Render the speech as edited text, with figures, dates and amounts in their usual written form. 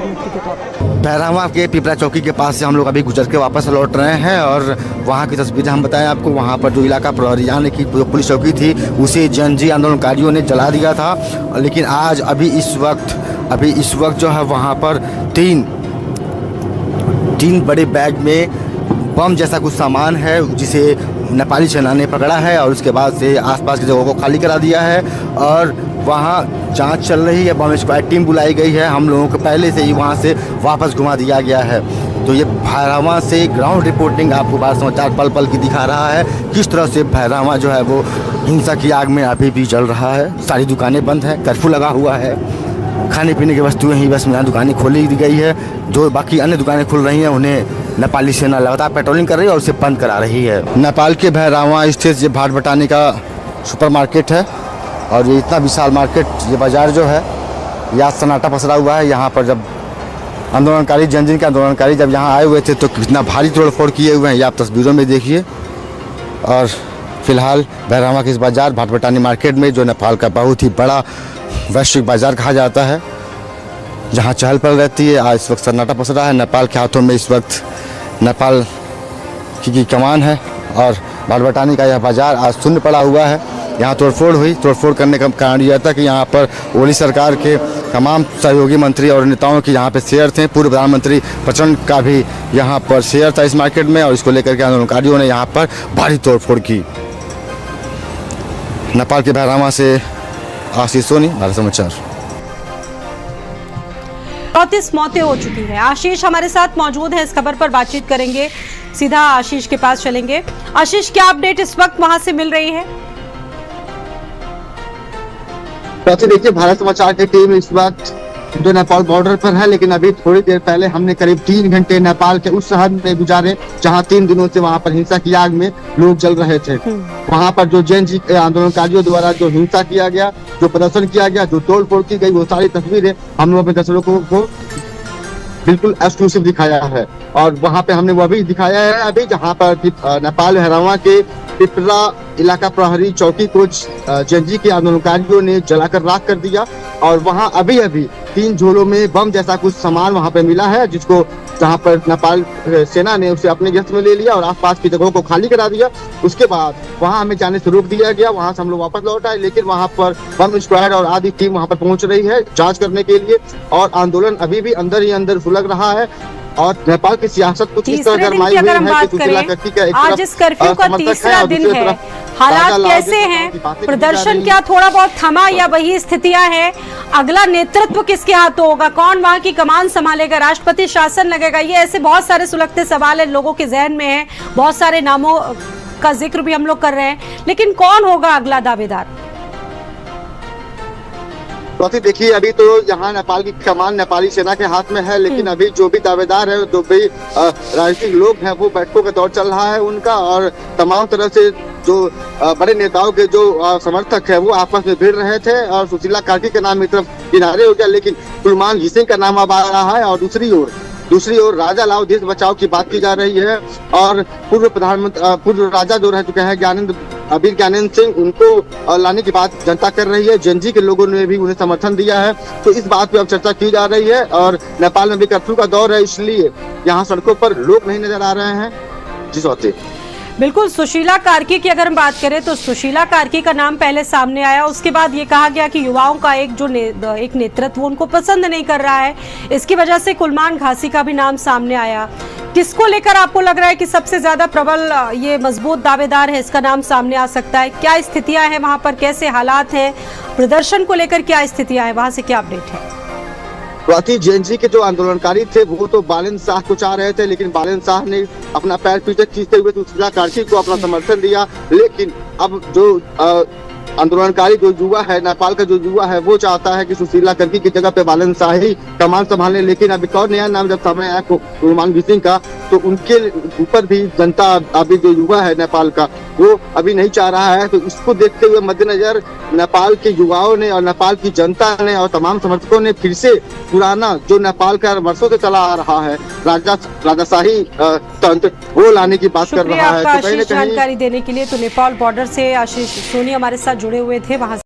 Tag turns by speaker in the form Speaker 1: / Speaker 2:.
Speaker 1: प्रधानमंत्री के तौर पर?
Speaker 2: भैरहवा के पिपरा चौकी के पास से हम लोग अभी गुजर के वापस लौट रहे हैं और वहाँ की तस्वीरें हम बताएं आपको। वहाँ पर जो इलाका प्रहरी यानी कि पुलिस चौकी थी उसे जनजी आंदोलनकारियों ने जला दिया था। लेकिन आज अभी इस वक्त जो है वहाँ पर तीन बड़े बैग में बम जैसा कुछ सामान है जिसे नेपाली सेना ने पकड़ा है और उसके बाद से आसपास की जगहों को खाली करा दिया है और वहाँ जांच चल रही है। बम स्क्वाड टीम बुलाई गई है। हम लोगों को पहले से ही वहाँ से वापस घुमा दिया गया है। तो ये भैरहवा से ग्राउंड रिपोर्टिंग आपको भारत समाचार पल पल की दिखा रहा है किस तरह से भैरहवा जो है वो हिंसा की आग में अभी भी जल रहा है। सारी दुकानें बंद हैं, कर्फ्यू लगा हुआ है, खाने पीने की वस्तुएं ही बस यहाँ दुकानें खोली गई है। जो बाकी अन्य दुकानें खुल रही हैं उन्हें नेपाली सेना लगातार पेट्रोलिंग कर रही है और उसे बंद करा रही है। नेपाल के भैरहवा स्थित ये भाट बटाने का सुपर मार्केट है और ये इतना विशाल मार्केट, ये बाज़ार जो है यहाँ सन्नाटा पसरा हुआ है। यहाँ पर जब आंदोलनकारी जनजिन के आंदोलनकारी जब यहाँ आए हुए थे तो कितना भारी तोड़फोड़ किए हुए हैं ये आप तस्वीरों में देखिए। और फिलहाल भैरहवा के इस बाज़ार भाट बटानी मार्केट में जो नेपाल का बहुत ही बड़ा वैश्विक बाज़ार कहा जाता है जहाँ चहल पहल रहती है, आज इस वक्त सन्नाटा पसरा है। नेपाल के हाथों में इस वक्त नेपाल की कमान है और भाट बटानी का यह बाज़ार आज शून्य पड़ा हुआ है। यहाँ तोड़फोड़ हुई। तोड़फोड़ करने का कारण यह था कि यहाँ पर ओली सरकार के तमाम सहयोगी मंत्री और नेताओं की यहाँ पे शेयर थे। पूर्व प्रधानमंत्री प्रचंड का भी यहाँ पर शेयर था इस मार्केट में और इसको लेकर के आंदोलनकारियों ने यहाँ पर भारी तोड़फोड़ की। नेपाल के भैरहवा से आशीष सोनी, भारत समाचार।
Speaker 1: 34 मौतें हो चुकी हैं। आशीष हमारे साथ मौजूद है, इस खबर पर बातचीत करेंगे। सीधा आशीष के पास चलेंगे। आशीष, क्या अपडेट इस वक्त वहां से मिल रही है?
Speaker 3: देखिए, भारत समाचार की टीम इस वक्त जो नेपाल बॉर्डर पर है, लेकिन अभी थोड़ी देर पहले हमने करीब 3 घंटे नेपाल के उस शहर में गुजारे जहां 3 दिनों से वहां पर हिंसा की आग में लोग जल रहे थे। वहां पर जो जनजी आंदोलनकारियों द्वारा जो हिंसा किया गया, जो प्रदर्शन किया गया, जो तोड़फोड़ की गई, वो सारी तस्वीरें हम लोग अपने दर्शकों को बिल्कुल एक्सक्लूसिव दिखाया है। और वहां पे हमने वो भी दिखाया है अभी जहां पर नेपाल भैरहवा के पिपरा इलाका प्रहरी चौकी को जनजी के आंदोलनकारियों ने जलाकर राख कर दिया और वहां अभी 3 झोलों में बम जैसा कुछ सामान वहां पे मिला है जिसको जहां पर नेपाल सेना ने उसे अपने गिरफ्त में ले लिया और आसपास की जगहों को खाली करा दिया। उसके बाद वहां हमें जाने से रोक दिया गया। वहां से हम लोग वापस लौट आए, लेकिन वहां पर बम स्क्वाड और आदि टीम वहां पर पहुंच रही है जांच करने के लिए और आंदोलन अभी भी अंदर ही अंदर सुलग रहा है। और नेपाल की सियासत को किस तरह गरमाई हुई है कि
Speaker 1: आज इस कर्फ्यू का तीसरा दिन है, हालात कैसे हैं? प्रदर्शन क्या थोड़ा बहुत थमा या वही स्थितियां हैं? अगला नेतृत्व किसके हाथों होगा? कौन वहां की कमान संभालेगा? राष्ट्रपति शासन लगेगा? ये ऐसे बहुत सारे सुलगते सवाल है, लोगों के जहन में है। बहुत सारे नामों का जिक्र भी हम लोग कर रहे हैं, लेकिन कौन होगा अगला दावेदार?
Speaker 3: देखिए, अभी तो यहाँ नेपाल की कमान नेपाली सेना के हाथ में है, लेकिन अभी जो भी दावेदार है, जो भी राजनीतिक लोग हैं, वो बैठकों का दौर चल रहा है उनका और तमाम तरह से जो बड़े नेताओं के जो समर्थक है वो आपस में भिड़ रहे थे और सुशीला कार्की का नाम एक तरफ किनारे हो गया, लेकिन कुलमान घिसिंग का नाम अब आ रहा है। और दूसरी ओर राजा लाओ देश बचाओ की बात की जा रही है और पूर्व राजा जो रह चुके हैं अबीर ज्ञानेंद्र सिंह, उनको लाने की बात जनता कर रही है। जनजी के लोगों ने भी उन्हें समर्थन दिया है, तो इस बात पे अब चर्चा की जा रही है। और नेपाल में भी कर्फ्यू का दौर है, इसलिए यहाँ सड़कों पर लोग नहीं नजर आ रहे हैं। जिस होते
Speaker 1: बिल्कुल, सुशीला कार्की की अगर हम बात करें तो सुशीला कार्की का नाम पहले सामने आया, उसके बाद ये कहा गया कि युवाओं का एक नेतृत्व उनको पसंद नहीं कर रहा है, इसकी वजह से कुलमान घासी का भी नाम सामने आया। किसको लेकर आपको लग रहा है कि सबसे ज्यादा प्रबल ये मजबूत दावेदार है, इसका नाम सामने आ सकता है? क्या स्थितियां हैं वहां पर, कैसे हालात हैं, प्रदर्शन को लेकर क्या स्थितियां हैं, वहां से क्या अपडेट है?
Speaker 3: जेएनजी के जो आंदोलनकारी थे वो तो बालन शाह को चाह रहे थे, लेकिन बालन शाह ने अपना पैर पीछे खींचते हुए सुशीला कार्की को अपना समर्थन दिया। लेकिन अब जो आंदोलनकारी जो युवा है, नेपाल का जो युवा है, वो चाहता है कि सुशीला कार्की की जगह पे बालन शाह ही कमान संभाले। लेकिन अब एक और नया नाम जब सामने आया कुलमान घिसिंग का, तो उनके ऊपर भी जनता, अभी जो युवा है नेपाल का, वो अभी नहीं चाह रहा है। तो इसको देखते हुए मद्देनजर नेपाल के युवाओं ने और नेपाल की जनता ने और तमाम समर्थकों ने फिर से पुराना जो नेपाल का वर्षों से चला आ रहा है राजाशाही तंत्र, वो लाने की बात कर रहा है।
Speaker 1: तो जानकारी देने के लिए। तो नेपाल बॉर्डर से आशीष सोनी हमारे साथ जुड़े हुए थे वहां।